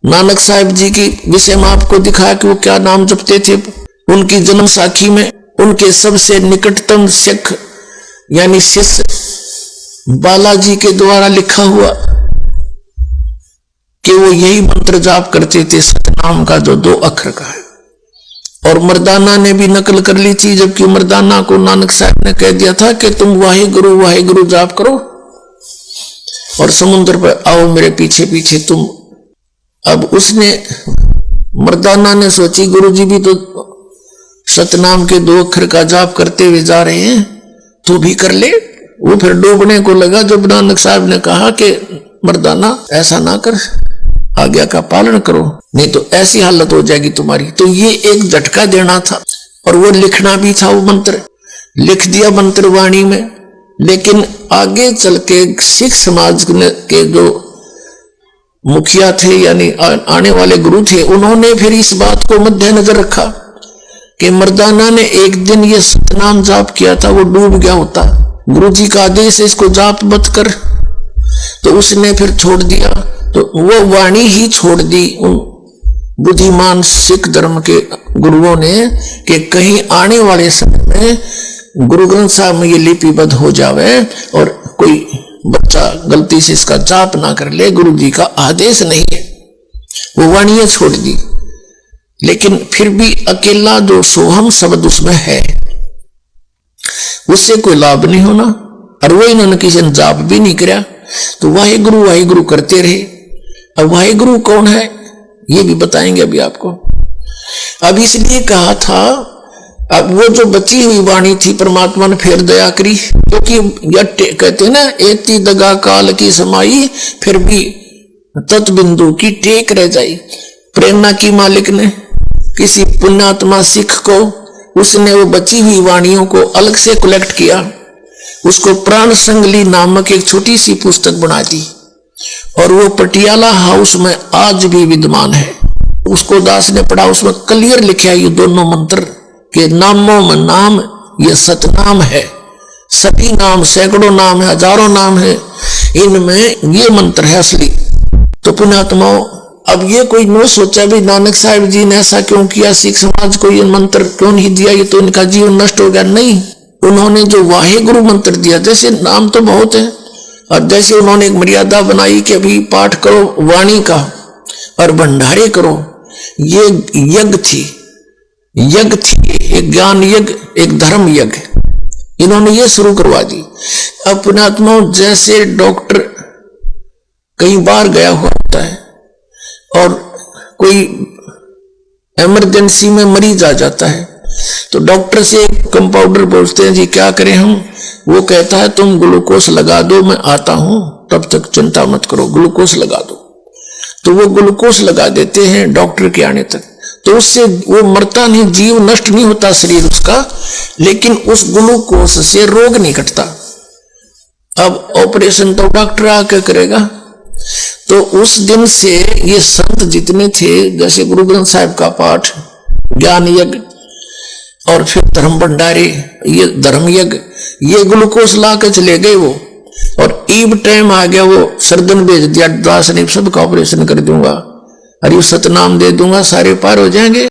नानक साहिब जी की विषय में आपको दिखाया कि वो क्या नाम जपते थे। उनकी जन्म साखी में उनके सबसे निकटतम सिख यानी शिष्य बालाजी के द्वारा लिखा हुआ कि वो यही मंत्र जाप करते थे सतनाम का, जो 2 अक्षर का है। और मर्दाना ने भी नकल कर ली थी, जबकि मर्दाना को नानक साहब ने कह दिया था कि तुम वाहिगुरु जाप करो और समुद्र पर आओ मेरे पीछे पीछे तुम। अब उसने मर्दाना ने सोची गुरुजी भी तो सतनाम के 2 अक्षर का जाप करते हुए जा रहे हैं, तो भी कर ले। वो फिर डूबने को लगा जब नानक साहब ने कहा कि मर्दाना ऐसा ना कर, आज्ञा का पालन करो, नहीं तो ऐसी हालत हो जाएगी तुम्हारी। तो ये एक झटका देना था और वो लिखना भी था। वो मंत्र लिख दिया मंत्र वाणी में, लेकिन आगे चल के सिख समाज के जो मुखिया थे यानी आने वाले गुरु थे, उन्होंने फिर इस बात को मद्देनजर रखा कि मर्दाना ने एक दिन ये सतनाम जाप किया था, वो डूब गया होता, गुरु जी का आदेश है इसको जाप मत कर, तो उसने फिर छोड़ दिया। तो वो वाणी ही छोड़ दी उन बुद्धिमान सिख धर्म के गुरुओं ने कि कहीं आने वाले समय में गुरु ग्रंथ साहब में ये लिपिबद्ध हो जावे और कोई बच्चा गलती से इसका जाप ना कर ले, गुरु जी का आदेश नहीं है। वो वाणियां छोड़ दी, लेकिन फिर भी अकेला जो सोहम शब्द उसमें है उससे कोई लाभ नहीं होना। और वो इन्होंने किसी ने जाप भी नहीं किया, तो वाहिगुरु करते रहे। अब वाहिगुरु कौन है ये भी बताएंगे अभी आपको। अब इसलिए कहा था, अब वो जो बची हुई वाणी थी परमात्मा ने फिर दया करी, क्योंकि कहते हैं ना एती दगा काल की समाई फिर भी तत्बिंदु की टेक रह जाई। प्रेरणा की मालिक ने किसी पुण्यात्मा सिख को, उसने वो बची हुई वाणियों को अलग से कलेक्ट किया, उसको प्राण संगली नामक एक छोटी सी पुस्तक बना दी और वो पटियाला हाउस में आज भी विद्यमान है। उसको दास ने पढ़ा, उसमें क्लियर लिखा ये दोनों मंत्र के नामों में नाम ये सतनाम है। सभी नाम, सैकड़ों नाम है, हजारों नाम है, इनमें ये मंत्र है असली। तो पुण्यात्माओं, अब ये कोई न सोचा भी नानक साहिब जी ने ऐसा क्यों किया, सिख समाज को ये मंत्र क्यों नहीं दिया, ये तो इनका जीवन नष्ट हो गया। नहीं, उन्होंने जो वाहिगुरु मंत्र दिया, जैसे नाम तो बहुत है और जैसे उन्होंने एक मर्यादा बनाई कि अभी पाठ करो वाणी का और भंडारे करो, ये यज्ञ थी, एक ज्ञान यज्ञ, एक धर्म यज्ञ, इन्होंने ये शुरू करवा दी। अब पुण्यात्माओं, जैसे डॉक्टर कई बार गया हुआ होता है और कोई इमरजेंसी में मरीज आ जाता है, तो डॉक्टर से कंपाउंडर पूछते हैं जी क्या करें हम, वो कहता है तुम ग्लूकोज लगा दो, मैं आता हूं, तब तक चिंता मत करो, ग्लूकोज लगा दो। तो वो ग्लूकोज लगा देते हैं डॉक्टर के आने तक, तो उससे वो मरता नहीं, जीव नष्ट नहीं होता शरीर उसका, लेकिन उस ग्लूकोज से रोग नहीं घटता। अब ऑपरेशन तो डॉक्टर आके करेगा। तो उस दिन से ये संत जितने थे, जैसे गुरु ग्रंथ साहिब का पाठ, ज्ञान यज्ञ और फिर धर्म भंडारे, ये धर्म यज्ञ, ये ग्लूकोज ला के चले गए वो। और ईब टाइम आ गया, वो सर्जन भेज दिया, दास ने सबका ऑपरेशन कर दूंगा, अरे सतनाम दे दूंगा, सारे पार हो जाएंगे।